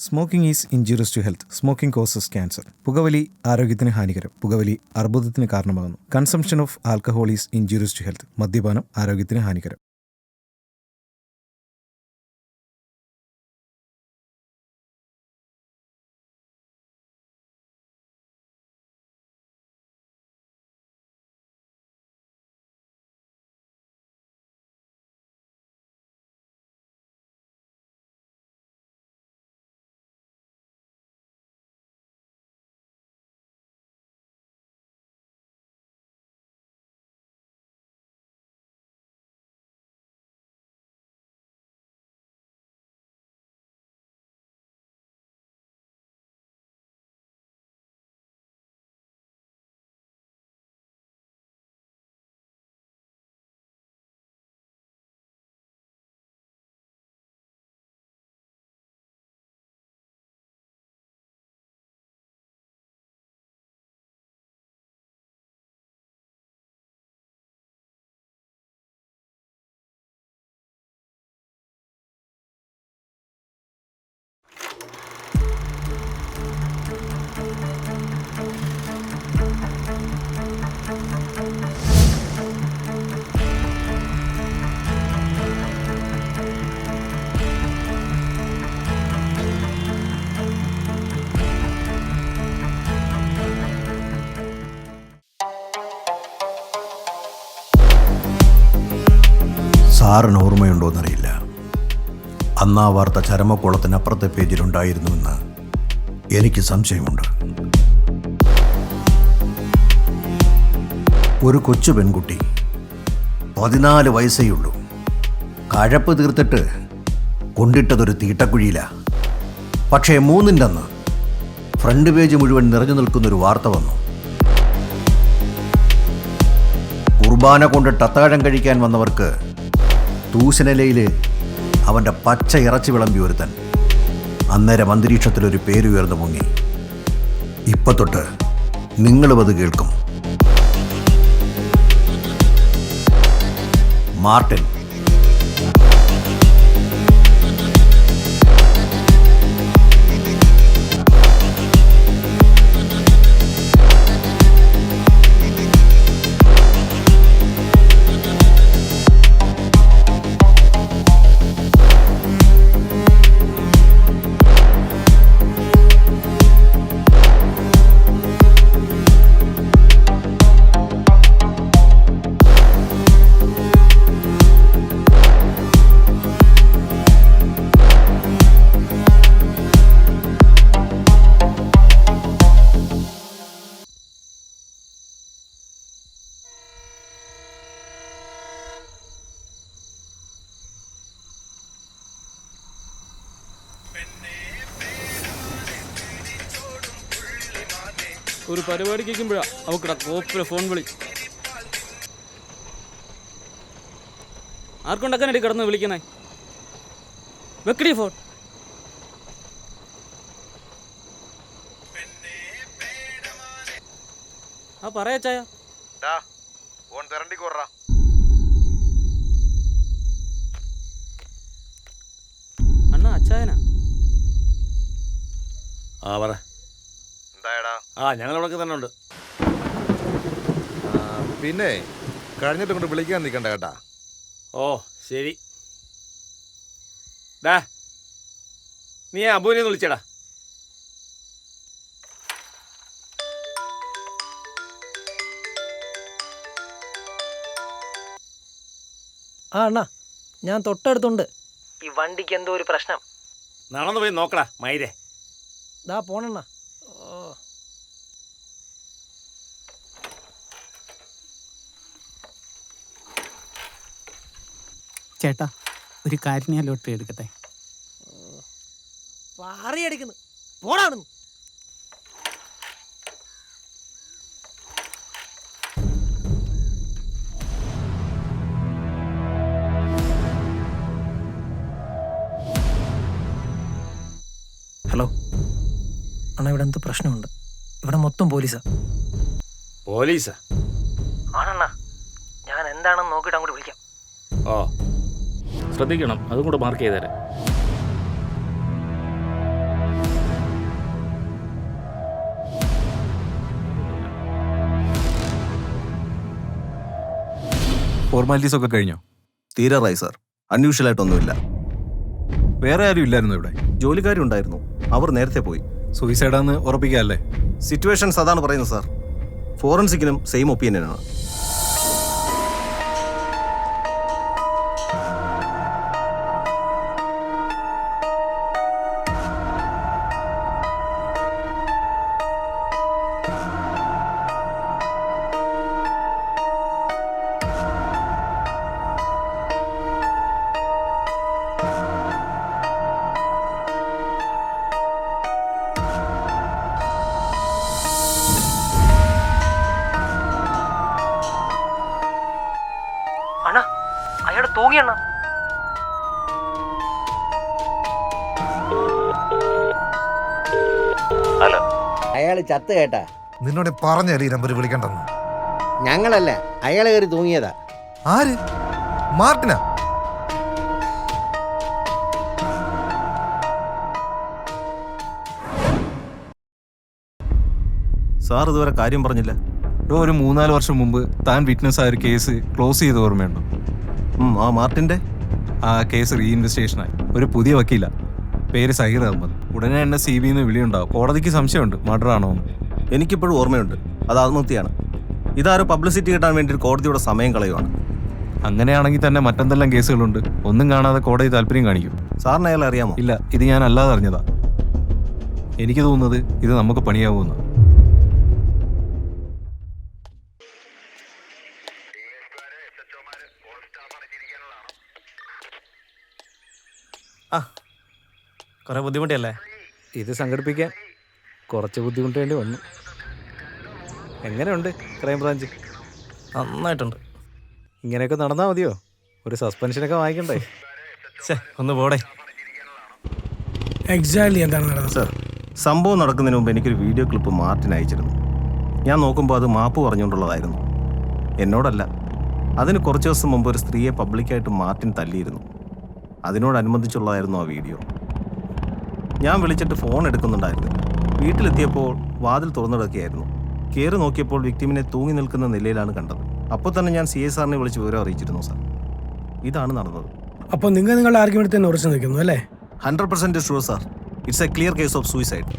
Smoking is injurious to health. Smoking causes cancer. പുകവലി ആരോഗ്യത്തിന് ഹാനികരം. പുകവലി അർബുദത്തിന് കാരണമാകുന്നു. Consumption of alcohol is injurious to health. മദ്യപാനം ആരോഗ്യത്തിന് ഹാനികരം. സാറിന് ഓർമ്മയുണ്ടോയെന്നറിയില്ല. അന്ന് ആ വാർത്ത ചരമക്കോളത്തിനപ്പുറത്തെ പേജിലുണ്ടായിരുന്നുവെന്ന് എനിക്ക് സംശയമുണ്ട്. ഒരു കൊച്ചു പെൺകുട്ടി, 14 വയസ്സേയുള്ളൂ, കഴപ്പ് തീർത്തിട്ട് കൊണ്ടിട്ടതൊരു തീട്ടക്കുഴിയിലാണ്. പക്ഷേ 3-ൻ്റെ അന്ന് ഫ്രണ്ട് പേജ് മുഴുവൻ നിറഞ്ഞു നിൽക്കുന്നൊരു വാർത്ത വന്നു. കുർബാന കൊണ്ടിട്ട് അത്താഴം കഴിക്കാൻ വന്നവർക്ക് തൂശനിലയിൽ അവൻ്റെ പച്ച ഇറച്ചി വിളമ്പി ഒരുത്തൻ. അന്നേരം അന്തരീക്ഷത്തിലൊരു പേരുയർന്നു പൊങ്ങി. ഇപ്പം തൊട്ട് നിങ്ങളും അത് കേൾക്കും. മാർട്ടിൻ. ഒരു പരിപാടി കേൾക്കുമ്പോഴാ അവക്കടാ കോപ്പിലെ ഫോൺ വിളി. ആർക്കൊണ്ടക്കാനടി കിടന്ന് വിളിക്കണേ? വെക്കടി ഫോൺ. ആ പറയാച്ചായ അണ്ണാ അച്ചായനാ. ആ പറ. ആ ഞങ്ങളവിടൊക്കെ തന്നെ ഉണ്ട്. പിന്നെ കഴിഞ്ഞിട്ട് കൊണ്ട് വിളിക്കാൻ നിൽക്കണ്ട കേട്ടാ. ഓ ശരി. ഡാ നീ അബൂനെ ഒന്ന് വിളിച്ചടാ. ആ അണ്ണാ, ഞാൻ തൊട്ടടുത്തുണ്ട്. ഈ വണ്ടിക്ക് എന്തോ ഒരു പ്രശ്നം. നടന്നു പോയി നോക്കടാ മൈരെ. ദാ പോണണ്ണ. ചേട്ടാ, ഒരു കാര്യം ഞാൻ ലോട്ടറി എടുക്കട്ടെ? പാറി അടിക്കുന്നു. പോടാണെന്ന്. ഹലോ അണ്ണാ, ഇവിടെ എന്തോ പ്രശ്നമുണ്ട്. ഇവിടെ മൊത്തം പോലീസാ. പോലീസാ? ആണണ്ണാ, ഞാൻ എന്താണെന്ന് നോക്കിയിട്ട് അങ്ങോട്ട് വിളിക്കാം. ഓ ശ്രദ്ധിക്കണം, അതും കൂടെ മാർക്ക് ചെയ്തേരെ. ഫോർമാലിറ്റീസ് ഒക്കെ കഴിഞ്ഞോ? തീരാറായി സാർ. അൺയൂഷ്വലായിട്ടൊന്നുമില്ല. വേറെ ആരും ഇല്ലായിരുന്നു ഇവിടെ? ജോലിക്കാരുണ്ടായിരുന്നു, അവർ നേരത്തെ പോയി. സൂയിസൈഡാന്ന് ഉറപ്പിക്കാല്ലേ? സിറ്റുവേഷൻസ് അതാണ് പറയുന്നത് സാർ. ഫോറൻസിക്കിനും സെയിം ഒപ്പീനിയനാണ്. അണ്ണാ അയാൾ തൂങ്ങിയണ്ണ. ഹലോ, അയാൾ ചത്ത് കേട്ടാ? നിന്നോട് പറഞ്ഞല്ലേ ഈ നമ്പർ വിളിക്കണ്ടെന്ന്? ഞങ്ങളല്ല, അയാൾ കയറി തൂങ്ങിയതാ. ആര്? മാർട്ടിനാ? സാർ ഇതുവരെ കാര്യം പറഞ്ഞില്ല. ഒരു 3-4 വർഷം മുമ്പ് താൻ വിറ്റ്നസ് ആയ ഒരു കേസ് ക്ലോസ് ചെയ്ത് ഓർമ്മയുണ്ടോ? ആ മാർട്ടിൻ്റെ ആ കേസ് റീഇൻവെസ്റ്റിഗേഷനായി ഒരു പുതിയ വക്കീല, പേര് സഹീർ അഹമ്മദ്. ഉടനെ എന്നെ CBന്ന് വിളിയുണ്ടാവും. കോടതിക്ക് സംശയമുണ്ട് മർഡർ ആണോ എന്ന്. എനിക്കിപ്പോഴും ഓർമ്മയുണ്ട്, അത് ആത്മഹത്യയാണ്. ഇതാരോ പബ്ലിസിറ്റി കിട്ടാൻ വേണ്ടി കോടതിയുടെ സമയം കളയുവാണ്. അങ്ങനെയാണെങ്കിൽ തന്നെ മറ്റെന്തെല്ലാം കേസുകളുണ്ട്. ഒന്നും കാണാതെ കോടതി താല്പര്യം കാണിക്കും. സാറിന് അയാളെ അറിയാമോ? ഇല്ല, ഇത് ഞാൻ അല്ലാതെ അറിഞ്ഞതാ. എനിക്ക് തോന്നുന്നത് ഇത് നമുക്ക് പണിയാവുമെന്ന്. കുറെ ബുദ്ധിമുട്ടിയല്ലേ ഇത് സംഘടിപ്പിക്കാൻ? കുറച്ച് ബുദ്ധിമുട്ടേണ്ടി വന്നു. എങ്ങനെയുണ്ട് ക്രൈംബ്രാഞ്ച്? നന്നായിട്ടുണ്ട്. ഇങ്ങനെയൊക്കെ നടന്നാൽ മതിയോ? ഒരു സസ്പെൻഷനൊക്കെ വാങ്ങിക്കണ്ടേ? ഒന്ന് പോടെ. എക്സാക്ട്ലി എന്താണ് നടന്നത്? സാർ, സംഭവം നടക്കുന്നതിന് മുമ്പ് എനിക്കൊരു വീഡിയോ ക്ലിപ്പ് മാർട്ടിൻ അയച്ചിരുന്നു. ഞാൻ നോക്കുമ്പോൾ അത് മാപ്പ് പറഞ്ഞുകൊണ്ടുള്ളതായിരുന്നു. എന്നോടല്ല, അതിന് കുറച്ച് ദിവസം മുമ്പ് ഒരു സ്ത്രീയെ പബ്ലിക്കായിട്ട് മാർട്ടിൻ തല്ലിയിരുന്നു. അതിനോടനുബന്ധിച്ചുള്ളതായിരുന്നു ആ വീഡിയോ. ഞാൻ വിളിച്ചിട്ട് ഫോൺ എടുക്കുന്നുണ്ടായിരുന്നില്ല. വീട്ടിലെത്തിയപ്പോൾ വാതിൽ തുറന്നിടക്കുകയായിരുന്നു. കയറി നോക്കിയപ്പോൾ വിക്ടിമിനെ തൂങ്ങി നിൽക്കുന്ന നിലയിലാണ് കണ്ടത്. അപ്പോൾ തന്നെ ഞാൻ CI സാറിനെ വിളിച്ച് വിവരം അറിയിച്ചിരുന്നു സാർ. ഇതാണ് നടന്നത്. അപ്പോൾ നിങ്ങളുടെ ആർഗ്യുമെന്റ് തന്നെ ഉറച്ചു നിൽക്കുന്നു അല്ലേ? 100% sure sir. It's A clear case of suicide.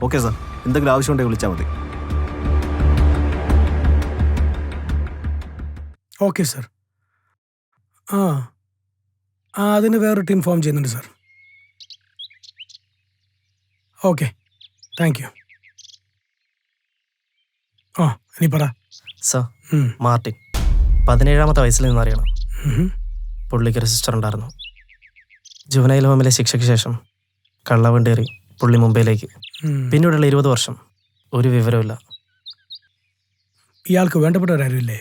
Okay sir, എന്തെങ്കിലും ആവശ്യമുണ്ടെങ്കിൽ വിളിച്ചാൽ മതി. Okay sir. അതിന് വേറൊരു ടീം ഫോം ചെയ്യുന്നുണ്ട് സാർ. Okay, thank you. ഇനി പറ. സാർ, മാർട്ടിൻ 17ാമത്തെ വയസ്സിൽ നിന്നറിയണം. പുള്ളിക്ക് ഒരു സിസ്റ്റർ ഉണ്ടായിരുന്നു. ജുവനൈൽ ഹോമിലെ ശിക്ഷയ്ക്ക് ശേഷം കള്ളവണ്ടേറി പുള്ളി മുംബൈയിലേക്ക്. പിന്നീടുള്ള 20 വർഷം ഒരു വിവരമില്ല. ഇയാൾക്ക് വേണ്ടപ്പെട്ടവരാരുമില്ലേ?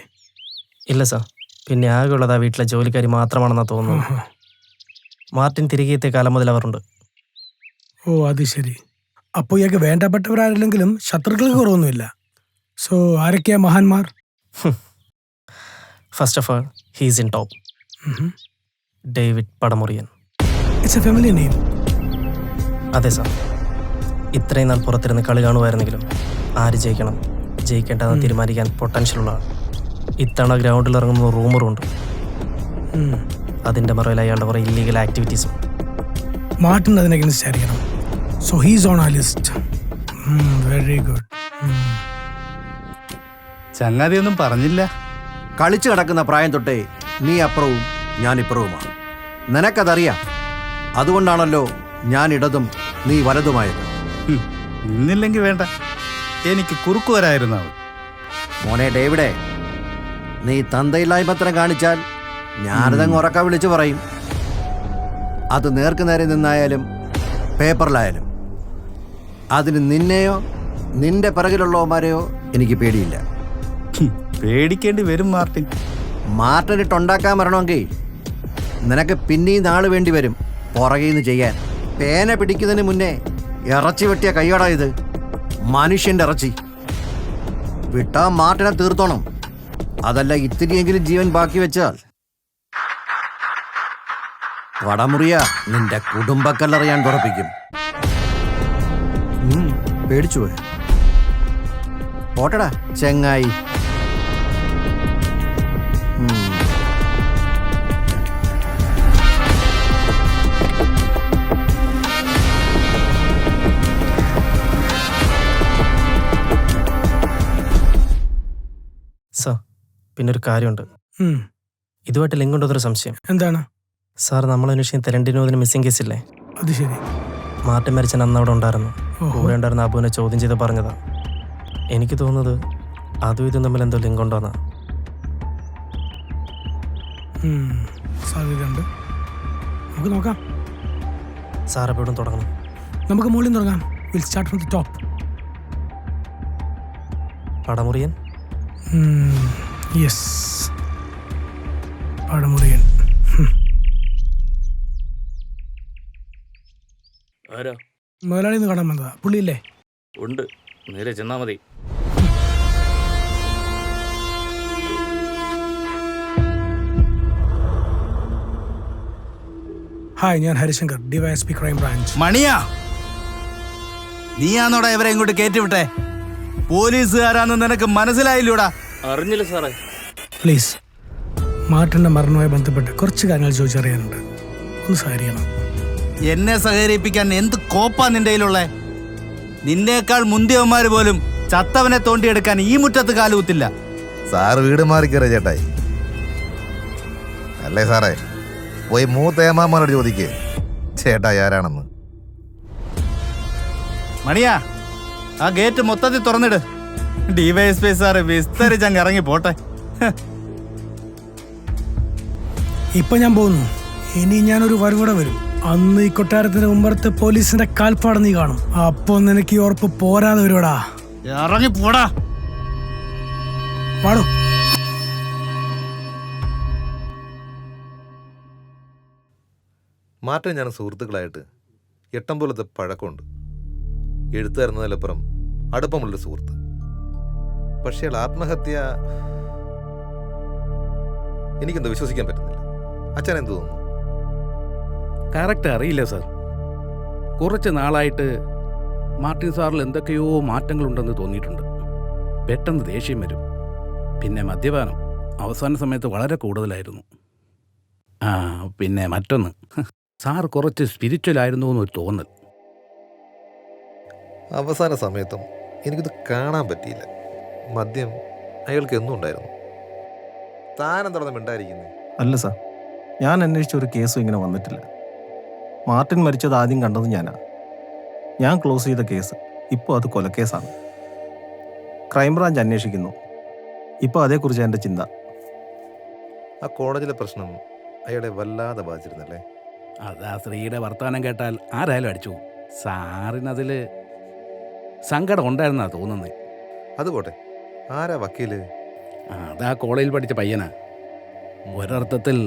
ഇല്ല സാർ. പിന്നെ ആകെയുള്ളത് ആ വീട്ടിലെ ജോലിക്കാരി മാത്രമാണെന്നാണ് തോന്നുന്നു. മാർട്ടിൻ തിരികെ എത്തിയ കാലം മുതൽ അവരുണ്ട്. ഓ, അത് ശരി. അപ്പോൾ ഇയാൾക്ക് വേണ്ടപ്പെട്ടവരാരില്ലെങ്കിലും ശത്രുക്കൾക്ക് കുറവൊന്നുമില്ല. സോ ആരൊക്കെയാ മഹാന്മാർ? First of all, he's in top. David Padamuriyan. It's a family name. അതെ സാർ. ഇത്രയും നാൾ പുറത്തിരുന്ന് കളി കാണുമായിരുന്നെങ്കിലും ആര് ജയിക്കണം ജയിക്കേണ്ടതെന്ന് തീരുമാനിക്കാൻ പൊട്ടൻഷ്യലുള്ള ആൾ. ഇത്തവണ ഗ്രൗണ്ടിൽ ഇറങ്ങുന്ന റൂമറുണ്ട്. അതിൻ്റെ മറവിൽ അയാളുടെ കുറേ ഇല്ലീഗൽ ആക്ടിവിറ്റീസും. മാർട്ടിൻ അതിനെ അഗൈൻസ്റ്റ് ആയിരിക്കണം. So he's on a list. Very good. ചങ്ങാതിയൊന്നും പറഞ്ഞില്ല. കളിച്ചു കിടക്കുന്ന പ്രായം തൊട്ടേ നീ അപ്പുറവും ഞാൻ ഇപ്പുറവുമാണ്. നിനക്കതറിയാം. അതുകൊണ്ടാണല്ലോ ഞാൻ ഇടതും നീ വലതുമായത്. നിന്നില്ലെങ്കിൽ വേണ്ട, എനിക്ക് കുറുക്കു വരായിരുന്നു. മോനെ ഡേവിഡേ, നീ തന്തയില്ലായ്മത്രം കാണിച്ചാൽ ഞാനതങ്ങ് ഉറക്ക വിളിച്ചു പറയും. അത് നേർക്ക് നേരെ നിന്നായാലും പേപ്പറിലായാലും. അതിന് നിന്നെയോ നിന്റെ പിറകിലുള്ളവന്മാരെയോ എനിക്ക് പേടിയില്ല. പേടിക്കേണ്ടി വരും മാർട്ടിൻ. മാർട്ടിനിട്ടുണ്ടാക്കാൻ വരണമെങ്കിൽ നിനക്ക് പിന്നെയും നാള് വേണ്ടി വരും പുറകിൽ നിന്ന് ചെയ്യാൻ. പേന പിടിക്കുന്നതിന് മുന്നേ ഇറച്ചി വെട്ടിയ കൈയോടാ ഇത്. മനുഷ്യൻ്റെ ഇറച്ചി. വിട്ടാ മാർട്ടിനെ തീർത്തോണം. അതല്ല ഇത്തിരിയെങ്കിലും ജീവൻ ബാക്കി വെച്ചാൽ വടമുറിയ നിന്റെ കുടുംബക്കല്ലറിയാൻ തുറപ്പിക്കും. പേടിച്ചു പോയി. പോട്ടടാ ചെങ്ങായി. സാർ പിന്നൊരു കാര്യമുണ്ട്. ഇതുമായിട്ട് ലിങ്ക് ഉണ്ടോന്നൊരു സംശയം. എന്താണ്? സാർ നമ്മളന്വേഷിക്കുന്ന തെരണ്ടിനോദിന് മിസ്സിംഗ് കേസില്ലേ, അത് ശരി. മാർട്ടിൻ മരിച്ച അന്ന് അവിടെ ഉണ്ടായിരുന്നു. കൂടെ ഉണ്ടായിരുന്ന അബുവിനെ ചോദ്യം ചെയ്ത് പറഞ്ഞതാ. എനിക്ക് തോന്നുന്നത് അതും ഇതും തമ്മിൽ എന്തോ ലിങ്ക് ഉണ്ടോന്നാ. സാധ്യതയുണ്ട്. നമുക്ക് നോക്കാം. സാർ എപ്പോഴും തുടങ്ങണം. നമുക്ക് മുകളിൽ തുടങ്ങാം. Will start from the top. Padamuriyan. Yes, Padamuriyan. ആരാ? മുതലാളി ഒന്ന് കാണാൻ വന്നതാ. പുള്ളിയില്ലേ? ഉണ്ട്, നേരെ ചെന്നാ മതി. ഹായ്, ഞാൻ ഹരിശങ്കർ, ഡിവൈഎസ്പി ക്രൈം ബ്രാഞ്ച്. മണിയാ, നീയാന്നോടാ ഇവരെ ഇങ്ങോട്ട് കയറ്റിവിട്ടെ? പോലീസുകാരാന്ന് നിനക്ക് മനസ്സിലായില്ലൂടാ? അറിഞ്ഞില്ല സാറേ. പ്ലീസ്, മാർട്ടിന്റെ മരണവുമായി ബന്ധപ്പെട്ട് കുറച്ച് കാര്യങ്ങൾ ചോദിച്ചറിയാനുണ്ട്. ഒന്ന് സഹകരിക്കണം. എന്നെ സഹകരിപ്പിക്കാൻ എന്ത് കോപ്പാ നിന്റെ കയ്യിലുള്ളേ? നിന്നേക്കാൾ മുന്തിയവന്മാര് പോലും ചത്തവനെ തോണ്ടിയെടുക്കാൻ ഈ മുറ്റത്ത് കാലുകുത്തില്ല. സാറ് വീട് മാറിക്കറിയ ചേട്ടായി. അല്ലേ സാറേ? പോയി മൂത്തേമാമാരോട് ചോദിക്കേ ചേട്ടായി ആരാണെന്ന്. മണിയാ, ആ ഗേറ്റ് മൊത്തത്തിൽ തുറന്നിട്. ഡിവൈഎസ്പി സാറ് വിസ്തരിച്ചങ്ങ് ഇറങ്ങി പോട്ടെ. ഇപ്പൊ ഞാൻ പോകുന്നു. ഇനി ഞാനൊരു വരും കൂടെ വരും. അന്ന് ഈ കൊട്ടാരത്തിന് മുമ്പത്തെ പോലീസിന്റെ കാൽപ്പാട് നീ കാണും. അപ്പൊ നിനക്ക് ഈ ഉറപ്പ് പോരാതെ വരുവാടാ. ഇറങ്ങി പോടാ. പാടോ. മാർട്ടിൻ ഞാൻ സുഹൃത്തുക്കളായിട്ട് എട്ടം പോലത്തെ പഴക്കമുണ്ട്. എഴുത്തുകാരുന്നതിലപ്പുറം അടുപ്പമുള്ളൊരു സുഹൃത്ത്. പക്ഷേ ആത്മഹത്യ എനിക്കെന്തോ വിശ്വസിക്കാൻ പറ്റുന്നില്ല. അച്ഛൻ എന്ത് തോന്നുന്നു? കറക്റ്റ് അറിയില്ല സാർ. കുറച്ച് നാളായിട്ട് മാർട്ടിൻ സാറിൽ എന്തൊക്കെയോ മാറ്റങ്ങളുണ്ടെന്ന് തോന്നിയിട്ടുണ്ട്. പെട്ടെന്ന് ദേഷ്യം വരും. പിന്നെ മദ്യപാനം അവസാന സമയത്ത് വളരെ കൂടുതലായിരുന്നു. പിന്നെ മറ്റൊന്ന്, സാർ കുറച്ച് സ്പിരിച്വൽ ആയിരുന്നു എന്നൊരു തോന്നൽ. അവസാന സമയത്തും എനിക്കിത് കാണാൻ പറ്റിയില്ല. മദ്യം അയാൾക്ക് എന്നും ഉണ്ടായിരുന്നു. താനെന്താണ് മിണ്ടായിരിക്കുന്നത്? അല്ല സാർ, ഞാൻ അന്വേഷിച്ച ഒരു കേസും ഇങ്ങനെ വന്നിട്ടില്ല. മാർട്ടിൻ മരിച്ചത് ആദ്യം കണ്ടത് ഞാനാ. ഞാൻ ക്ലോസ് ചെയ്ത കേസ് ഇപ്പോൾ അത് കൊലക്കേസാണ്. ക്രൈംബ്രാഞ്ച് അന്വേഷിക്കുന്നു. ഇപ്പോൾ അതേക്കുറിച്ച് എൻ്റെ ചിന്ത. ആ കോളേജിലെ പ്രശ്നം അയാളെ വല്ലാതെ ബാധിച്ചിരുന്നല്ലേ? അതാ സ്ത്രീയുടെ വർത്തമാനം കേട്ടാൽ ആരായാലും അടിച്ചു. സാറിനതിൽ സങ്കടം ഉണ്ടായിരുന്നാ തോന്നുന്നത്. അതുപോട്ടെ, ആരാ വക്കീല്? അതാ കോളേജിൽ പഠിച്ച പയ്യനാ. ഒരർത്ഥത്തിൽ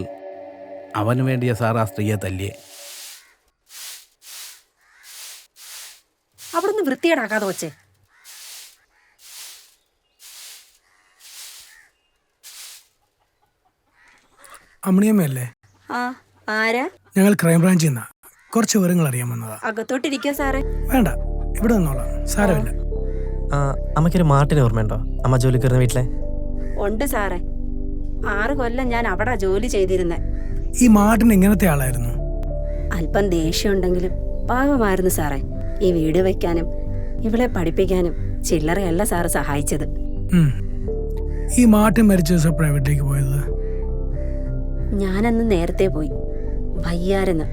അവന് വേണ്ടിയ സാർ ആ സ്ത്രീയെ തല്ലിയേ. അവിടുന്ന് വൃത്തിയേടാക്കാതെ വച്ചേ. അമ്മിണിയമ്മയല്ലേ? ആരാ? ഞങ്ങൾ ക്രൈംബ്രാഞ്ചിൽ നിന്നാ. കുറച്ച് വിവരങ്ങൾ അറിയാൻ വന്നതാ. അകത്തോട്ടിരിക്കുക സാറേ. വേണ്ട, ഇവിടെ നിന്നോളാം. സാരമില്ല. അമ്മയ്ക്കൊരു മാർട്ടിനെ ഓർമ്മയുണ്ടോ? അമ്മ ജോലി കയറുന്ന വീട്ടിലെ? ഉണ്ട് സാറേ. 6 കൊല്ലം ഞാൻ അവിടെ ജോലി ചെയ്തിരുന്നെ. ഈ മാർട്ടിൻ എങ്ങനത്തെ ആളായിരുന്നു? അല്പം ദേഷ്യമുണ്ടെങ്കിലും പാവമായിരുന്നു സാറേ. ഈ വീട് വയ്ക്കാനും ഇവളെ പഠിപ്പിക്കാനും ചില്ലറയല്ല സാറ് സഹായിച്ചത്. ഈ മാർട്ടിൻ മരിച്ച ദിവസം പ്രൈവറ്റിലേക്ക് പോയത്? ഞാനന്ന് നേരത്തെ പോയി. വയ്യാരെന്ന്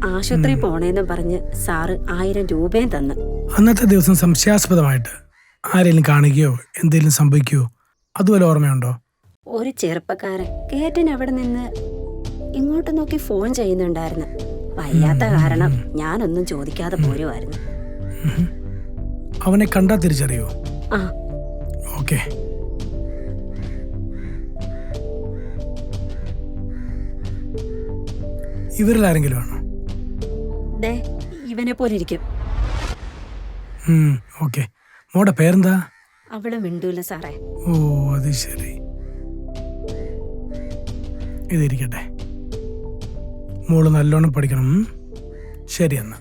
ആശുപത്രി പോണേന്ന് പറഞ്ഞ് സാറ് 1000 രൂപയും തന്നു. അന്നത്തെ ദിവസം സംശയാസ്പദമായിട്ട് ആരെങ്കിലും കാണുകയോ എന്തെങ്കിലും സംഭവിക്കുകയോ അതുപോലെ ഓർമ്മയുണ്ടോ? ഒരു ചെറുപ്പക്കാരൻ ഗേറ്റിന് അവിടെ നിന്ന് ഇങ്ങോട്ട് നോക്കി ഫോൺ ചെയ്യുന്നുണ്ടായിരുന്നു. വയ്യാത്ത കാരണം ഞാനൊന്നും ചോദിക്കാതെ പോരുമായിരുന്നു. അവനെ കണ്ടാ തിരിച്ചറിയോ? ആ, ഓക്കെ. ഇവരിൽ ആരെങ്കിലും ആണോ? ഇവനെ പോലെ ഇരിക്കും. ഓക്കെ. മോടെ പേരെന്താ? അവള് മിണ്ടൂല സാറേ. ഓ അത് ശരി. ഇതിരിക്കട്ടെ, മോള് നല്ലോണം പഠിക്കണം. ശരി എന്നാ.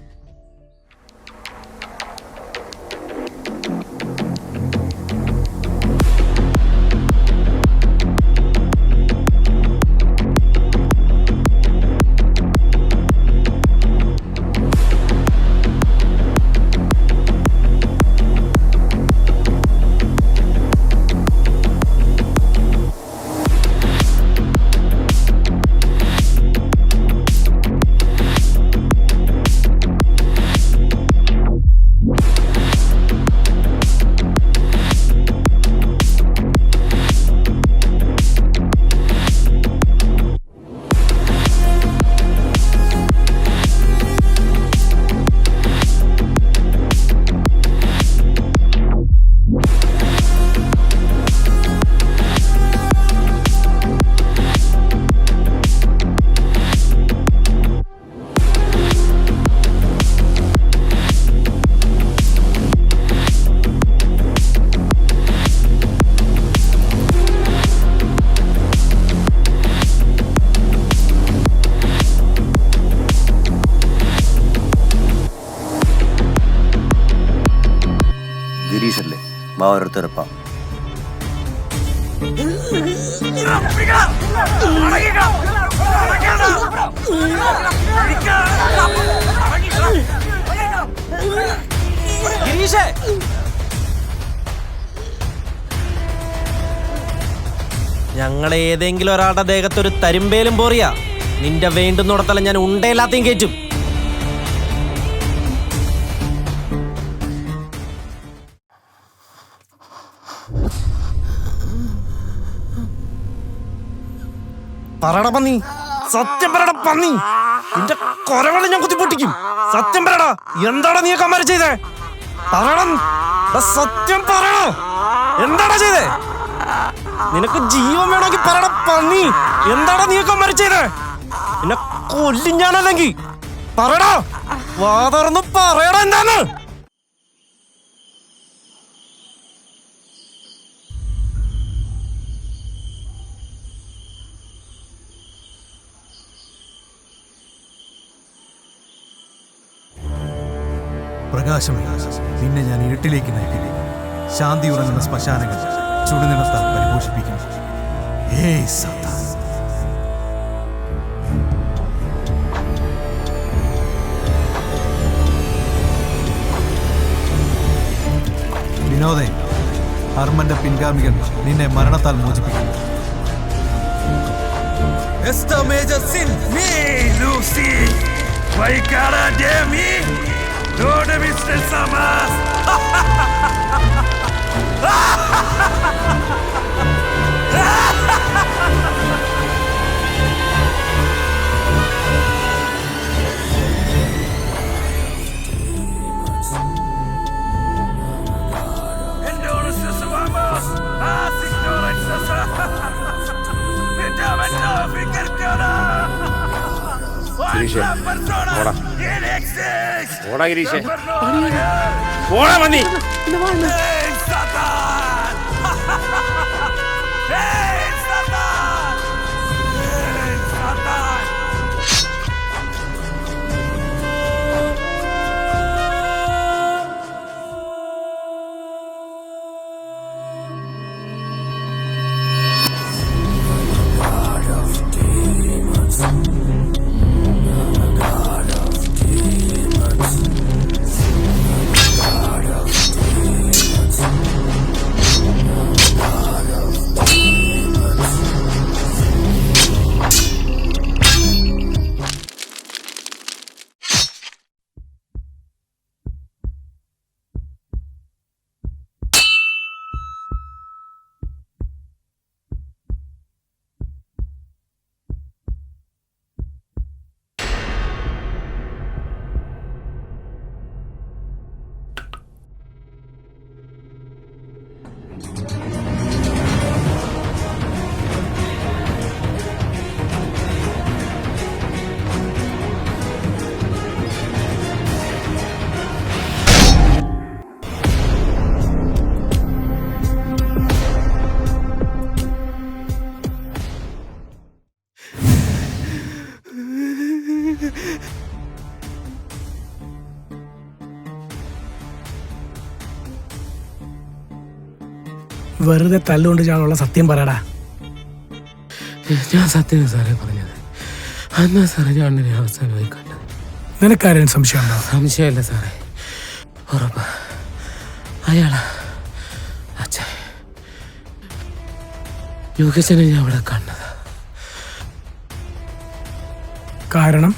ഗിരീഷല്ലേ, വാ ഓരോരുത്തരപ്പാ. ഗിരീഷേ, ഞങ്ങൾ ഏതെങ്കിലും ഒരാളുടെ ദേഹത്തൊരു തരുമ്പേലും പോറിയാ നിന്റെ വേണ്ടുന്നിടത്തല്ല ഞാൻ ഉണ്ടയില്ലാത്തയും കയറ്റും. പറയടാ പന്നി, സത്യം പറയടാ പന്നി, നിന്റെ കൊരവളി ഞാൻ കുത്തിപ്പൊട്ടിക്കും. സത്യം പറയടാ, എന്താടാ നീ കമാര ചെയ്തേ? പറയടാ, സത്യം പറയണോ, എന്താടാ ചെയ്തേ? നിനക്ക് ജീവൻ വേണമെങ്കിൽ പറയടാ പന്നി, എന്താടാ നീ കമാര ചെയ്തേ? എന്നെ കൊല്ലും ഞാനല്ലെങ്കിൽ പറയടാ, വാ തുറന്ന് പറയടാ എന്താന്ന്. പ്രകാശമേ, നിന്നെ ഞാൻ ഇരുട്ടിലേക്ക് നയിക്കില്ലേ. ശാന്തി ഉറങ്ങുന്ന ശ്മശാനങ്ങൾ ചുടുനിണത്താൽ പരിപോഷിപ്പിക്കും. ഏയ് സാത്താൻ. വിനോദേ, ഹർമന്റെ പിൻഗാമികൾ നിന്നെ മരണത്താൽ മോചിപ്പിക്കും. ഗിരീഷേ, പോടാ പോടാ ഗിരീഷേ, പോടാ പന്നി. വെറുതെ തല്ലുകൊണ്ട് ചാളുള്ള സത്യം പറയടാ. ഞാൻ സത്യം സാറേ പറഞ്ഞത്. അന്നാ സാറേ ഞാൻ അണ്ണനെ അവസാനമായി കണ്ടത്. നിനക്കാരും സംശയമുണ്ടോ? സംശയമല്ല സാറേ, ഉറപ്പാ അയാളാ അച്ഛൻ. യോഗേശനെ ഞാൻ അവിടെ കണ്ടത്. കാരണം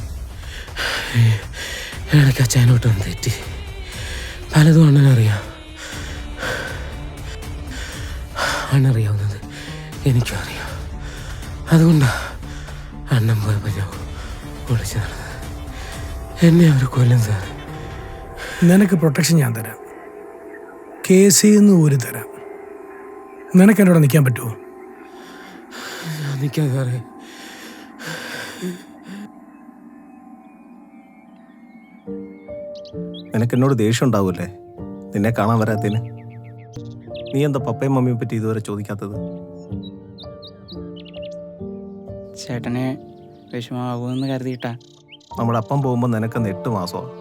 ഇടയ്ക്ക് അച്ഛനോട്ടൊന്ന് തെറ്റി. പലതും അണ്ണനറിയാം. അണ്ണറിയാവുന്നത് എനിക്കും അറിയാം. അതുകൊണ്ടാ അണ്ണൻ പോയപ്പോൾ ഞാൻ ഒളിച്ചു നടന്നത്. എന്നെ അവർ കൊല്ലും സാർ. നിനക്ക് പ്രൊട്ടക്ഷൻ ഞാൻ തരാം, കേസിൽ നിന്ന് ഊരി തരാം. നിനക്ക് എന്നോട് നിൽക്കാൻ പറ്റുമോ? നിൽക്കാം സാറേ. നിനക്ക് എന്നോട് ദേഷ്യം ഉണ്ടാവൂലേ നിന്നെ കാണാൻ വരാത്തതിന്? നീ എന്താ പപ്പയും മമ്മിയെ പറ്റി ഇതുവരെ ചോദിക്കാത്തത്? ചേട്ടനെ വിഷമാകുമെന്ന് കരുതിയിട്ടാ. നമ്മുടെ അപ്പം പോകുമ്പോൾ നിനക്കെന്ന് 8 മാസമാണ്.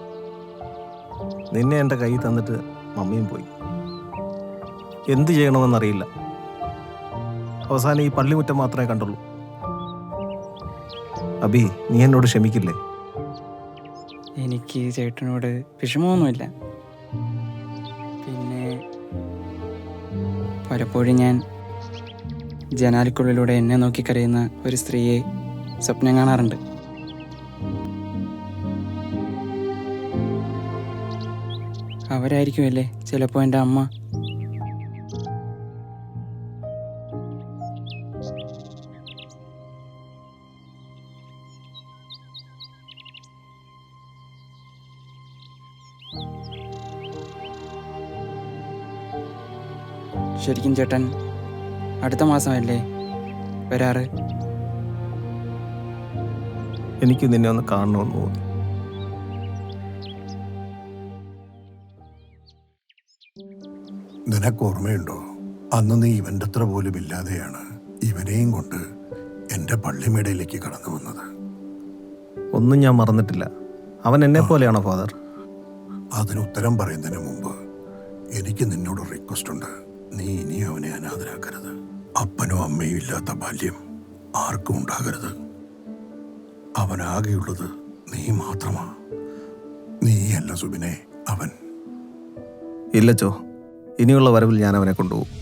നിന്നെ എൻ്റെ കയ്യിൽ തന്നിട്ട് മമ്മിയും പോയി. എന്ത് ചെയ്യണമെന്നറിയില്ല. അവസാനം ഈ പള്ളിമുറ്റം മാത്രമേ കണ്ടുള്ളൂ. അബി, നീ എന്നോട് ക്ഷമിക്കില്ലേ? എനിക്ക് ചേട്ടനോട് വിഷമമൊന്നുമില്ല. പിന്നെ പലപ്പോഴും ഞാൻ ജനാലിക്കുള്ളിലൂടെ എന്നെ നോക്കി കരയുന്ന ഒരു സ്ത്രീയെ സ്വപ്നം കാണാറുണ്ട്. അവരായിരിക്കുമല്ലേ ചിലപ്പോൾ എൻ്റെ അമ്മ. ശരിക്കും ചേട്ടൻ അടുത്ത മാസമല്ലേ വരാറ്? എനിക്ക് നിന്നെ ഒന്ന് കാണണമെന്ന് തോന്നി. നിനക്ക് ഓർമ്മയുണ്ടോ, അന്ന് നീ ഇവൻ്റെ അത്ര പോലും ഇല്ലാതെയാണ് ഇവനെയും കൊണ്ട് എൻ്റെ പള്ളിമേടയിലേക്ക് കടന്നു വന്നത്. ഒന്നും ഞാൻ മറന്നിട്ടില്ല. അവൻ എന്നെ പോലെയാണോ ഫാദർ? അതിന് ഉത്തരം പറയുന്നതിന് മുമ്പ് എനിക്ക് നിന്നോട് റിക്വസ്റ്റ് ഉണ്ട്. നീ ഇനി അവനെ അനാഥരാക്കരുത്. അപ്പനും അമ്മയും ഇല്ലാത്ത ബാല്യം ആർക്കും ഉണ്ടാകരുത്. അവനാകെയുള്ളത് നീ മാത്രമാ. നീയല്ല സുബിനെ, അവൻ. ഇല്ലച്ചോ, ഇനിയുള്ള വരവിൽ ഞാൻ അവനെ കൊണ്ടുപോകും.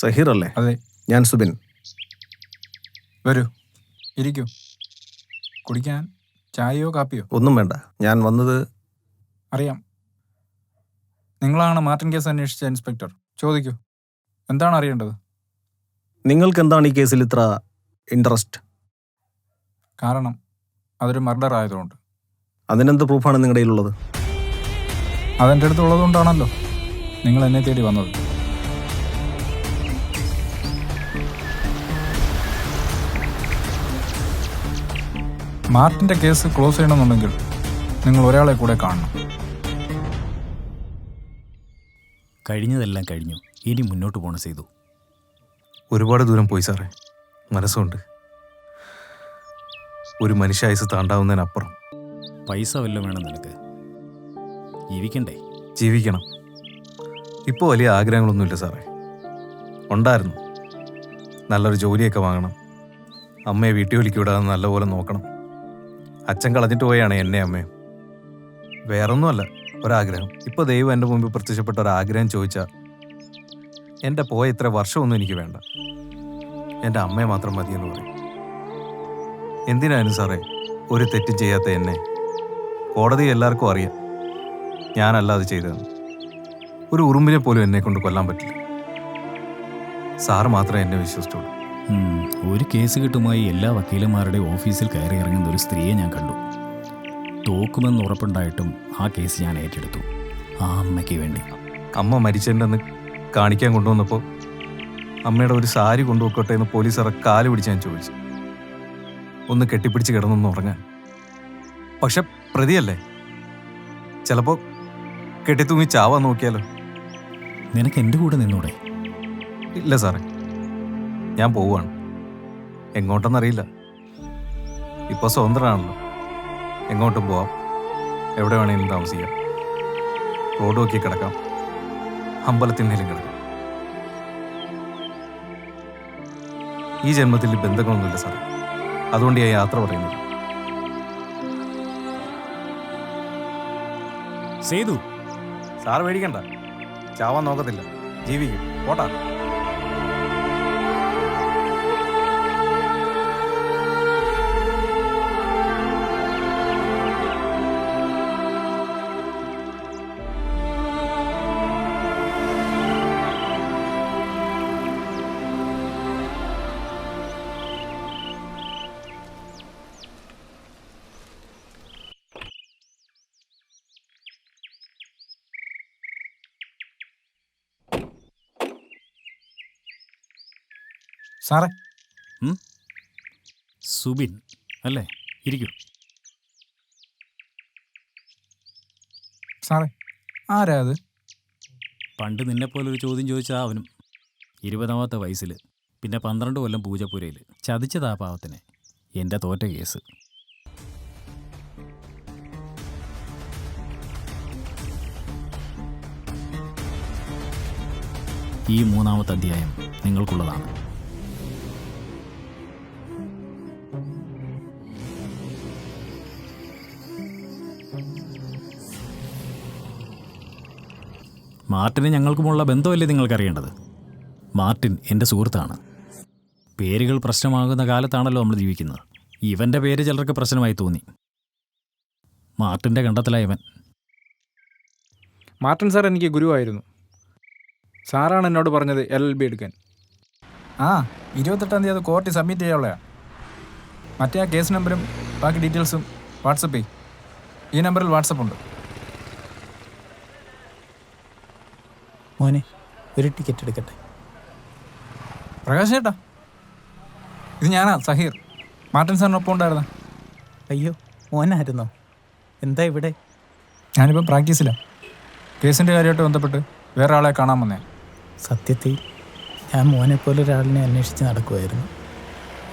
സഹീർ അല്ലേ? അതെ, ഞാൻ സുബിൻ. വരൂ, ഇരിക്കൂ. കുടിക്കാൻ ചായയോ കാപ്പിയോ? ഒന്നും വേണ്ട. ഞാൻ വന്നത്... അറിയാം, നിങ്ങളാണ് മാർട്ടിൻ കേസ് അന്വേഷിച്ച ഇൻസ്പെക്ടർ. ചോദിക്കൂ, എന്താണ് അറിയേണ്ടത്? നിങ്ങൾക്ക് എന്താണ് ഈ കേസിൽ ഇത്ര ഇൻട്രസ്റ്റ്? കാരണം അതൊരു മർഡർ ആയതുകൊണ്ട്. അതിനെന്ത് പ്രൂഫാണ് നിങ്ങളുടെ കയ്യിലുള്ളത്? അതെൻ്റെ അടുത്തുള്ളതുകൊണ്ടാണല്ലോ നിങ്ങൾ എന്നെ തേടി വന്നത്. മാർട്ടിൻ്റെ കേസ് ക്ലോസ് ചെയ്യണമെന്നുണ്ടെങ്കിൽ നിങ്ങൾ ഒരാളെ കൂടെ കാണണം. കഴിഞ്ഞതെല്ലാം കഴിഞ്ഞു, ഇനി മുന്നോട്ട് പോകണം. ചെയ്തു ഒരുപാട് ദൂരം പോയി സാറേ. മനസ്സുണ്ട്. ഒരു മനുഷ്യായുസ് താണ്ടാവുന്നതിനപ്പുറം. പൈസ വല്ലതും വേണം നിനക്ക്? ജീവിക്കണ്ടേ? ജീവിക്കണം. ഇപ്പോൾ വലിയ ആഗ്രഹങ്ങളൊന്നുമില്ല സാറേ. ഉണ്ടായിരുന്നു, നല്ലൊരു ജോലിയൊക്കെ വാങ്ങണം. അമ്മയെ വീട്ടിൽ വിളിക്കി വിടാതെ നല്ലപോലെ നോക്കണം. അച്ഛൻ കളഞ്ഞിട്ട് പോയാണ് എന്നെ അമ്മയും. വേറൊന്നുമല്ല, ഒരാഗ്രഹം. ഇപ്പോൾ ദൈവം എൻ്റെ മുമ്പിൽ പ്രത്യക്ഷപ്പെട്ട ഒരാഗ്രഹം ചോദിച്ചാൽ എൻ്റെ പോയ ഇത്ര വർഷമൊന്നും എനിക്ക് വേണ്ട, എൻ്റെ അമ്മയെ മാത്രം മതിയെന്ന് പറയും. എന്തിനായിരുന്നു സാറേ ഒരു തെറ്റും ചെയ്യാത്ത എന്നെ കോടതി എല്ലാവർക്കും അറിയാം ഞാനല്ല അത് ചെയ്തതെന്ന്. ഒരു ഉറുമ്പിനെ പോലും എന്നെ കൊണ്ട് കൊല്ലാൻ പറ്റില്ല. സാറ് മാത്രമേ എന്നെ വിശ്വസിച്ചുള്ളൂ. ഒരു കേസ് കിട്ടുമായി എല്ലാ വക്കീലന്മാരുടെയും ഓഫീസിൽ കയറി ഇറങ്ങുന്ന ഒരു സ്ത്രീയെ ഞാൻ കണ്ടു. തോക്കുമെന്ന് ഉറപ്പുണ്ടായിട്ടും ആ കേസ് ഞാൻ ഏറ്റെടുത്തു, ആ അമ്മയ്ക്ക് വേണ്ടി. അമ്മ മരിച്ചെന്ന് കാണിക്കാൻ കൊണ്ടുവന്നപ്പോൾ അമ്മയുടെ ഒരു സാരി കൊണ്ടുപോയിക്കോട്ടെ എന്ന് പോലീസുകാരെ കാല് പിടിച്ച് ഞാൻ ചോദിച്ചു, ഒന്ന് കെട്ടിപ്പിടിച്ച് കിടന്നൊന്ന് ഉറങ്ങാൻ. പക്ഷെ പ്രതിയല്ലേ, ചിലപ്പോൾ കെട്ടിത്തൂങ്ങി ചാവാൻ നോക്കിയാലോ. നിനക്ക് എൻ്റെ കൂടെ നിന്നൂടെ? ഇല്ല സാറേ, ഞാൻ പോവുകയാണ്. എങ്ങോട്ടെന്നറിയില്ല. ഇപ്പോൾ സ്വതന്ത്രനാണല്ലോ, എങ്ങോട്ടും പോവാം, എവിടെ വേണമെങ്കിലും താമസിക്കാം, റോഡ് നോക്കി കിടക്കാം, അമ്പലത്തിൻ്റെലും കിടക്കാം. ഈ ജന്മത്തിൽ ബന്ധങ്ങളൊന്നുമില്ല സാറേ, അതുകൊണ്ട് ഞാൻ യാത്ര പറയുന്നില്ല. സേതു, സാർ പേടിക്കണ്ട, ചാവാൻ നോക്കത്തില്ല, ജീവിക്കും. പോട്ടാ. സാറേ. സുബിൻ അല്ലേ? ഇരിക്കൂ. സാറേ, ആരാ അത്? പണ്ട് നിന്നെപ്പോലൊരു ചോദ്യം ചോദിച്ചാൽ അവനും 20ാമത്തെ വയസ്സിൽ, പിന്നെ 12 കൊല്ലം പൂജപ്പുരയിൽ ചതിച്ചതാ പാവത്തിനെ. എൻ്റെ തോറ്റ കേസ്. ഈ 3ാമത്തെ അധ്യായം നിങ്ങൾക്കുള്ളതാണ്. മാർട്ടിന് ഞങ്ങൾക്കുമുള്ള ബന്ധമല്ലേ നിങ്ങൾക്കറിയേണ്ടത്. മാർട്ടിൻ എൻ്റെ സുഹൃത്താണ്. പേരുകൾ പ്രശ്നമാകുന്ന കാലത്താണല്ലോ നമ്മൾ ജീവിക്കുന്നത്. ഇവൻ്റെ പേര് ചിലർക്ക് പ്രശ്നമായി തോന്നി. മാർട്ടിൻ്റെ കണ്ടെത്തലായ ഇവൻ. മാർട്ടിൻ സാർ എനിക്ക് ഗുരുവായിരുന്നു. സാറാണ് എന്നോട് പറഞ്ഞത് LLB എടുക്കാൻ. 28ാം തീയതി അത് കോർട്ടിൽ സബ്മിറ്റ് ചെയ്യാനുള്ളതാണ്. മറ്റേ ആ കേസ് നമ്പറും ബാക്കി ഡീറ്റെയിൽസും വാട്സപ്പ് ചെയ്യും. ഈ നമ്പറിൽ വാട്സപ്പ് ഉണ്ട്. മോനെ, ഒരു ടിക്കറ്റ് എടുക്കട്ടെ. പ്രകാശ് ചേട്ടാ, ഇത് ഞാനാ സഹീർ. മാർട്ടിൻ സാറിനൊപ്പം ഉണ്ടായിരുന്ന. അയ്യോ, മോനായിരുന്നോ? എന്താ ഇവിടെ? ഞാനിപ്പോൾ പ്രാക്ടീസിലാണ്. കേസിൻ്റെ കാര്യമായിട്ട് ബന്ധപ്പെട്ട് വേറെ ആളെ കാണാൻ വന്നേ. സത്യത്തിൽ ഞാൻ മോനെപ്പോലെ ഒരാളിനെ അന്വേഷിച്ച് നടക്കുമായിരുന്നു.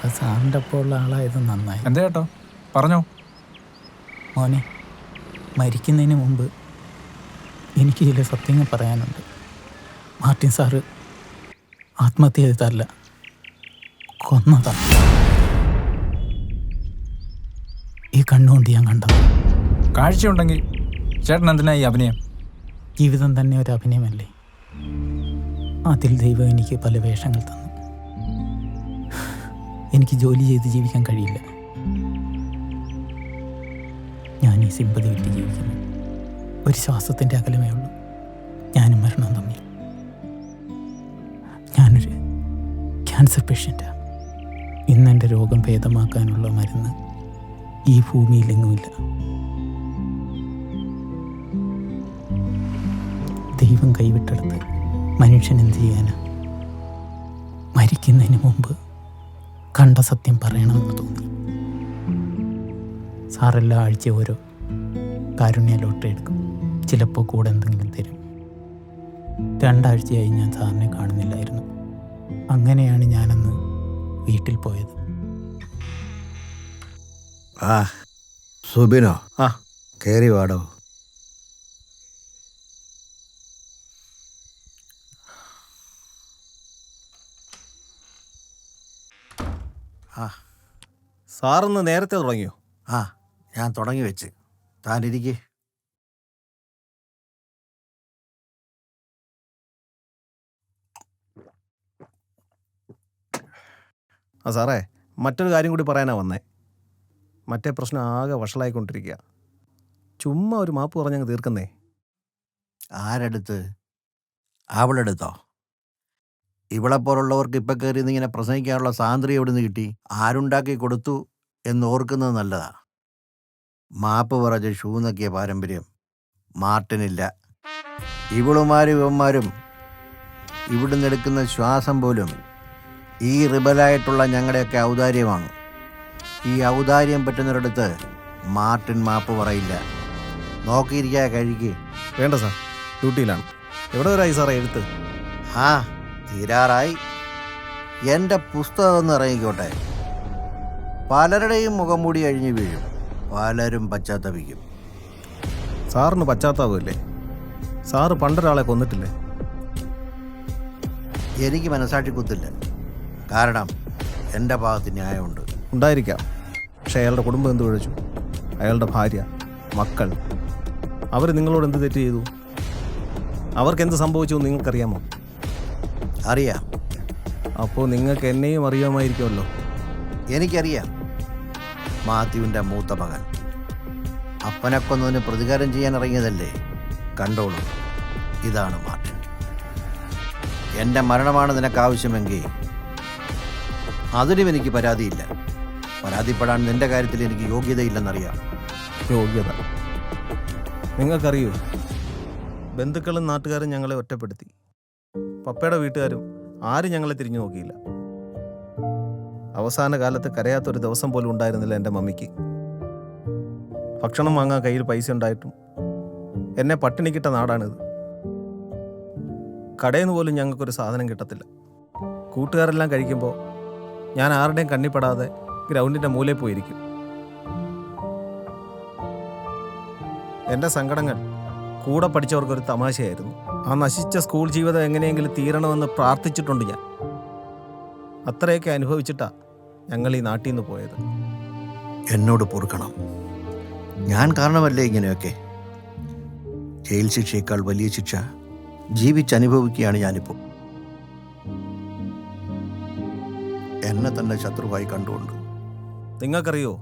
അത് സാറിൻ്റെ ഒപ്പം ഉള്ള ആളായത് നന്നായി. എന്താ ചേട്ടോ, പറഞ്ഞോ. മോനെ, മരിക്കുന്നതിന് മുമ്പ് എനിക്ക് ചില സത്യങ്ങൾ പറയാനുണ്ട്. മാർട്ടിൻ സാറ് ആത്മഹത്യ ചെയ്തതല്ല, കൊന്നതാണ്. ഈ കണ്ണുകൊണ്ട് ഞാൻ കണ്ടത്. കാഴ്ചയുണ്ടെങ്കിൽ ചേട്ടൻ എന്തിനാ ഈ അഭിനയം? ജീവിതം തന്നെ ഒരു അഭിനയമല്ലേ? അതിൽ ദൈവം എനിക്ക് പല വേഷങ്ങൾ തന്നു. എനിക്ക് ജോലി ചെയ്ത് ജീവിക്കാൻ കഴിയില്ല. ഞാൻ ഈ സിമ്പതി വിട്ട് ജീവിക്കുന്നു. ഒരു ശ്വാസത്തിൻ്റെ അകലമേ ഉള്ളൂ ഞാനും മരണവും തമ്മിൽ. ഞാനൊരു ക്യാൻസർ പേഷ്യൻ്റാണ്. ഇന്നെൻ്റെ രോഗം ഭേദമാക്കാനുള്ള മരുന്ന് ഈ ഭൂമിയിലെങ്ങുമില്ല. ദൈവം കൈവിട്ടെടുത്ത് മനുഷ്യൻ എന്ത് ചെയ്യാനാ? മരിക്കുന്നതിന് മുമ്പ് കണ്ട സത്യം പറയണമെന്ന് തോന്നി. സാറെല്ലാ ആഴ്ച ഓരോ കാരുണ്യ ലോട്ടറി എടുക്കും. ചിലപ്പോൾ കൂടെ എന്തെങ്കിലും തരും. 2 ആഴ്ചയായി ഞാൻ സാറിനെ കാണുന്നില്ലായിരുന്നു. അങ്ങനെയാണ് ഞാനന്ന് വീട്ടിൽ പോയത്. സുബിനോ? കയറി വാടോ. ആ സാറിന്ന് നേരത്തെ തുടങ്ങിയോ? ആ ഞാൻ തുടങ്ങി വെച്ച്. താനിരിക്കേ. ആ സാറേ, മറ്റൊരു കാര്യം കൂടി പറയാനാ വന്നേ. മറ്റേ പ്രശ്നം ആകെ വഷളായിക്കൊണ്ടിരിക്കുക. ചുമ്മാ ഒരു മാപ്പ് പറഞ്ഞങ്ങ് തീർക്കുന്നേ. ആരെടുത്ത്? അവളെടുത്തോ? ഇവളെപ്പോലുള്ളവർക്ക് ഇപ്പം കയറി ഇങ്ങനെ പ്രസംഗിക്കാനുള്ള സ്വാതന്ത്ര്യം എവിടെ നിന്ന് കിട്ടി? ആരുണ്ടാക്കി കൊടുത്തു എന്ന് ഓർക്കുന്നത് നല്ലതാ. മാപ്പ് പറഞ്ഞ് ഷൂ നക്കിയ പാരമ്പര്യം മാർട്ടിനില്ല. ഇവളുമാരും ഇവന്മാരും ഇവിടുന്ന് എടുക്കുന്ന ശ്വാസം പോലും ഈ റിബലായിട്ടുള്ള ഞങ്ങളുടെയൊക്കെ ഔദാര്യമാണ്. ഈ ഔദാര്യം പറ്റുന്നവരടുത്ത് മാർട്ടിൻ മാപ്പ് പറയില്ല. നോക്കിയിരിക്കാ കഴിക്ക്. വേണ്ട സാർ, ഡ്യൂട്ടിയിലാണ്. എവിടെ വരായി സാറേ എഴുത്ത്? ആ തീരാറായി. എൻ്റെ പുസ്തകം ഒന്ന് ഇറങ്ങിക്കോട്ടെ. പലരുടെയും മുഖം മൂടി കഴിഞ്ഞ് വീഴും, പലരും പശ്ചാത്തപിക്കും. സാറിന് പശ്ചാത്താപമില്ലേ? സാറ് പണ്ടൊരാളെ കൊന്നിട്ടില്ലേ? എനിക്ക് മനസാക്ഷി കുത്തില്ല. കാരണം എൻ്റെ ഭാഗത്ത് ന്യായമുണ്ട്. ഉണ്ടായിരിക്കാം. പക്ഷേ അയാളുടെ കുടുംബം എന്ത് വിളിച്ചു? അയാളുടെ ഭാര്യ, മക്കൾ, അവർ നിങ്ങളോട് എന്ത് തെറ്റ് ചെയ്തു? അവർക്ക് എന്ത് സംഭവിച്ചു എന്ന് നിങ്ങൾക്കറിയാമോ? അറിയാം. അപ്പോൾ നിങ്ങൾക്ക് എന്നെയും അറിയാമായിരിക്കുമല്ലോ. എനിക്കറിയാം. മാത്യുവിൻ്റെ മൂത്ത മകൻ അപ്പനെ കൊന്നതിന് പ്രതികാരം ചെയ്യാൻ ഇറങ്ങിയതല്ലേ? കണ്ടോളൂ, ഇതാണ് മാർട്ടിൻ. എൻ്റെ മരണമാണ് നിനക്ക് ആവശ്യമെങ്കിൽ അതിനും എനിക്ക് പരാതിയില്ല. പരാതിപ്പെടാൻ നിന്റെ കാര്യത്തിൽ എനിക്ക് യോഗ്യതയില്ലെന്നറിയാം. യോഗ്യത? നിങ്ങൾക്കറിയൂ, ബന്ധുക്കളും നാട്ടുകാരും ഞങ്ങളെ ഒറ്റപ്പെടുത്തി. പപ്പയുടെ വീട്ടുകാരും ആരും ഞങ്ങളെ തിരിഞ്ഞു നോക്കിയില്ല. അവസാന കാലത്ത് കരയാത്തൊരു ദിവസം പോലും ഉണ്ടായിരുന്നില്ല എൻ്റെ മമ്മിക്ക്. ഭക്ഷണം വാങ്ങാൻ കയ്യിൽ പൈസ ഉണ്ടായിട്ടും എന്നെ പട്ടിണിക്കിട്ട നാടാണിത്. കടയിൽ നിന്ന് പോലും ഞങ്ങൾക്കൊരു സാധനം കിട്ടത്തില്ല. കൂട്ടുകാരെല്ലാം കഴിക്കുമ്പോൾ ഞാൻ ആരുടെയും കണ്ണിപ്പെടാതെ ഗ്രൗണ്ടിൻ്റെ മൂലയിൽ പോയിരിക്കും. എൻ്റെ സങ്കടങ്ങൾ കൂടെ പഠിച്ചവർക്കൊരു തമാശയായിരുന്നു. ആ നശിച്ച സ്കൂൾ ജീവിതം എങ്ങനെയെങ്കിലും തീരണമെന്ന് പ്രാർത്ഥിച്ചിട്ടുണ്ട് ഞാൻ. അത്രയൊക്കെ അനുഭവിച്ചിട്ടാണ് ഞങ്ങൾ ഈ നാട്ടിൽ നിന്ന് പോയത്. എന്നോട് പൊറുക്കണം. ഞാൻ കാരണമല്ലേ ഇങ്ങനെയൊക്കെ? ജയിൽ ശിക്ഷയേക്കാൾ വലിയ ശിക്ഷ ജീവിച്ചനുഭവിക്കുകയാണ് ഞാനിപ്പോൾ. എന്നെ തന്നെ ശത്രുവായി കണ്ടുകൊണ്ട്. നിങ്ങൾക്കറിയോ,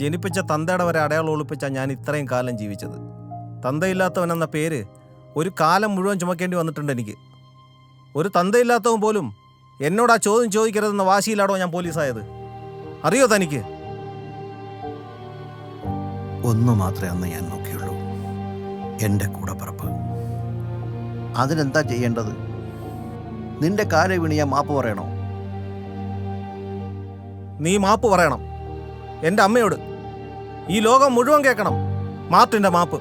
ജനിപ്പിച്ച തന്തയുടെ വരെ അടയാളം ഒളിപ്പിച്ച ഞാൻ ഇത്രയും കാലം ജീവിച്ചത്. തന്തയില്ലാത്തവനെന്ന പേര് ഒരു കാലം മുഴുവൻ ചുമക്കേണ്ടി വന്നിട്ടുണ്ട് എനിക്ക്. ഒരു തന്തയില്ലാത്തവൻ പോലും എന്നോട് ആ ചോദ്യം ചോദിക്കരുതെന്ന വാശിയിലാണോ ഞാൻ പോലീസായത്? അറിയോ തനിക്ക്? ഒന്നു മാത്രമേ അന്ന് ഞാൻ നോക്കിയുള്ളൂ, എൻ്റെ കൂടപ്പിറപ്പ്. അതിനെന്താ ചെയ്യേണ്ടത്? നിന്റെ കാലെ വീണ് ഞാൻ മാപ്പ് പറയണോ? നീ മാപ്പ് പറയണം എൻ്റെ അമ്മയോട്. ഈ ലോകം മുഴുവൻ കേൾക്കണം മാർട്ടിൻ്റെ മാപ്പ്.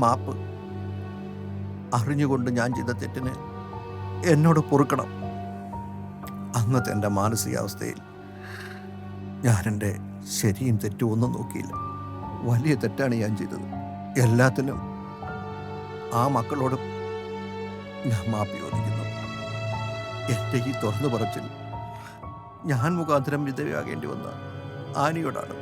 മാപ്പ്. അറിഞ്ഞുകൊണ്ട് ഞാൻ ചെയ്ത തെറ്റിന് എന്നോട് പൊറുക്കണം. അന്നത്തെ എൻ്റെ മാനസികാവസ്ഥയിൽ ഞാൻ എൻ്റെ ശരിയും തെറ്റും ഒന്നും നോക്കിയില്ല. വലിയ തെറ്റാണ് ഞാൻ ചെയ്തത്. എല്ലാത്തിനും ആ മക്കളോട് ഞാൻ മാപ്പ് ചോദിക്കുന്നു. എൻ്റെ ഈ തുറന്നു പറച്ചിൽ ഞാൻ മുഖാന്തരം വിധവയാകേണ്ടി വന്ന ആനിയോടാണ്.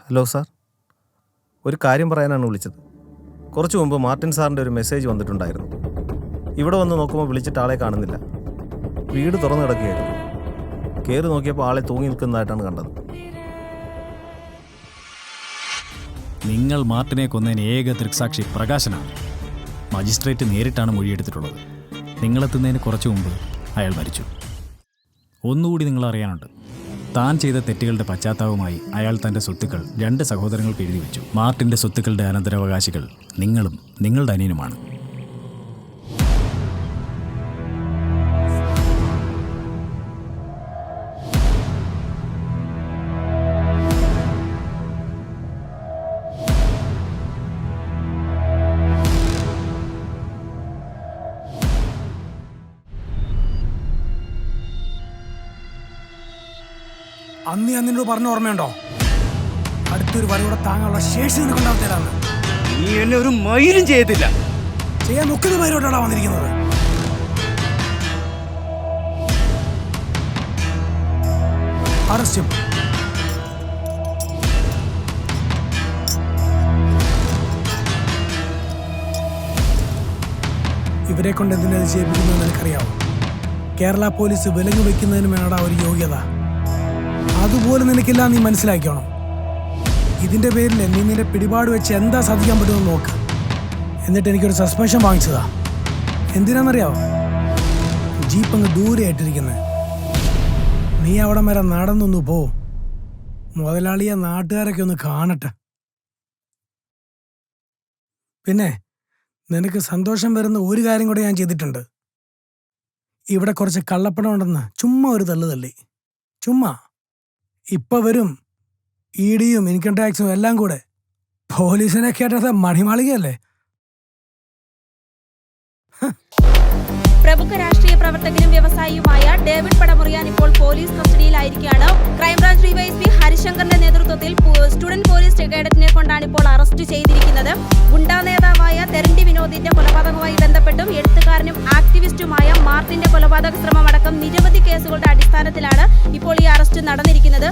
ഹലോ സാർ, ഒരു കാര്യം പറയാനാണ് വിളിച്ചത്. കുറച്ച് മുമ്പ് മാർട്ടിൻ സാറിൻ്റെ ഒരു മെസ്സേജ് വന്നിട്ടുണ്ടായിരുന്നു. ഇവിടെ വന്ന് നോക്കുമ്പോൾ വിളിച്ചിട്ട് ആളെ കാണുന്നില്ല. വീട് തുറന്നു കിടക്കുകയായിരുന്നു. കയറി നോക്കിയപ്പോൾ ആളെ തൂങ്ങി നിൽക്കുന്നതായിട്ടാണ് കണ്ടത്. നിങ്ങൾ മാർട്ടിനെ കൊന്നതിന് ഏക ദൃക്സാക്ഷി പ്രകാശനാണ്. മജിസ്ട്രേറ്റ് നേരിട്ടാണ് മൊഴിയെടുത്തിട്ടുള്ളത്. നിങ്ങളെത്തുന്നതിന് കുറച്ചു മുമ്പ് അയാൾ മരിച്ചു. ഒന്നുകൂടി നിങ്ങൾ അറിയാനുണ്ട്. താൻ ചെയ്ത തെറ്റുകളുടെ പശ്ചാത്താപമായി അയാൾ തൻ്റെ സ്വത്തുക്കൾ 2 സഹോദരങ്ങൾക്ക് എഴുതി വെച്ചു. മാർട്ടിൻ്റെ സ്വത്തുക്കളുടെ അനന്തരാവകാശികൾ നിങ്ങളും നിങ്ങളുടെ അനിയനുമാണ്. അന്ന് ഞാൻ നിന്നോട് പറഞ്ഞ ഓർമ്മയുണ്ടോ? അടുത്തൊരു വരവിടെ താങ്ങാനുള്ള ശേഷി നിനക്കുണ്ടാവത്തേലാണ്. നീ എന്നെ ഒരു മയിലും ചെയ്യത്തില്ല. ചെയ്യാൻ നോക്കുന്ന വരവോട്ടാണ് വന്നിരിക്കുന്നത്. അറസ്റ്റ്. ഇവരെ കൊണ്ട് എന്തിനത് ചെയ്യിപ്പിക്കുന്നത് എനിക്കറിയാവോ? കേരള പോലീസ് വിലങ്ങ് വെക്കുന്നതിന് വേണ്ട ഒരു യോഗ്യത അതുപോലെ നിനക്കില്ല. നീ മനസ്സിലാക്കണം. ഇതിന്റെ പേരിൽ നീ നിന്റെ പിടിപാട് വെച്ച് എന്താ സാധിക്കാൻ പറ്റുമെന്ന് നോക്ക്. എന്നിട്ട് എനിക്കൊരു സസ്പെൻഷൻ വാങ്ങിച്ചതാ. എന്തിനാണെന്നറിയാവോ? ജീപ്പ് അങ്ങ് ദൂരെ ആയിട്ടിരിക്കുന്നത്. നീ അവിടെ വരെ നടന്നൊന്നു പോ. മുതലാളിയെ നാട്ടുകാരൊക്കെ ഒന്ന് കാണട്ടെ. പിന്നെ നിനക്ക് സന്തോഷം വരുന്ന ഒരു കാര്യം കൂടെ ഞാൻ ചെയ്തിട്ടുണ്ട്. ഇവിടെ കുറച്ച് കള്ളപ്പണം ഉണ്ടെന്ന് ചുമ്മാ ഒരു തള്ളി. ചുമ്മാ. ഇപ്പൊ വരും ഇഡിയും ഇൻകം ടാക്സും എല്ലാം കൂടെ. പോലീസിനെ കേട്ടത് മണിമാളികയല്ലേ? പ്രമുഖ രാഷ്ട്രീയ പ്രവർത്തകനും വ്യവസായിയുമായ ഡേവിഡ് പടമുറിയാൻ ഇപ്പോൾ പോലീസ് കസ്റ്റഡിയിലായിരിക്കുകയാണ്. ക്രൈംബ്രാഞ്ച് ഡിവൈഎസ്പി ഹരിശങ്കറിന്റെ നേതൃത്വത്തിൽ സ്റ്റുഡന്റ് പോലീസ് കേഡറ്റിനെ കൊണ്ടാണ് ഇപ്പോൾ അറസ്റ്റ് ചെയ്തിരിക്കുന്നത്. ഗുണ്ടാ നേതാവായ തെരണ്ടി വിനോദിന്റെ കൊലപാതകവുമായി ബന്ധപ്പെട്ടും എഴുത്തുകാരനും ആക്ടിവിസ്റ്റുമായ മാർട്ടിന്റെ കൊലപാതക ശ്രമം അടക്കം നിരവധി കേസുകളുടെ അടിസ്ഥാനത്തിലാണ് ഇപ്പോൾ ഈ അറസ്റ്റ് നടന്നിരിക്കുന്നത്.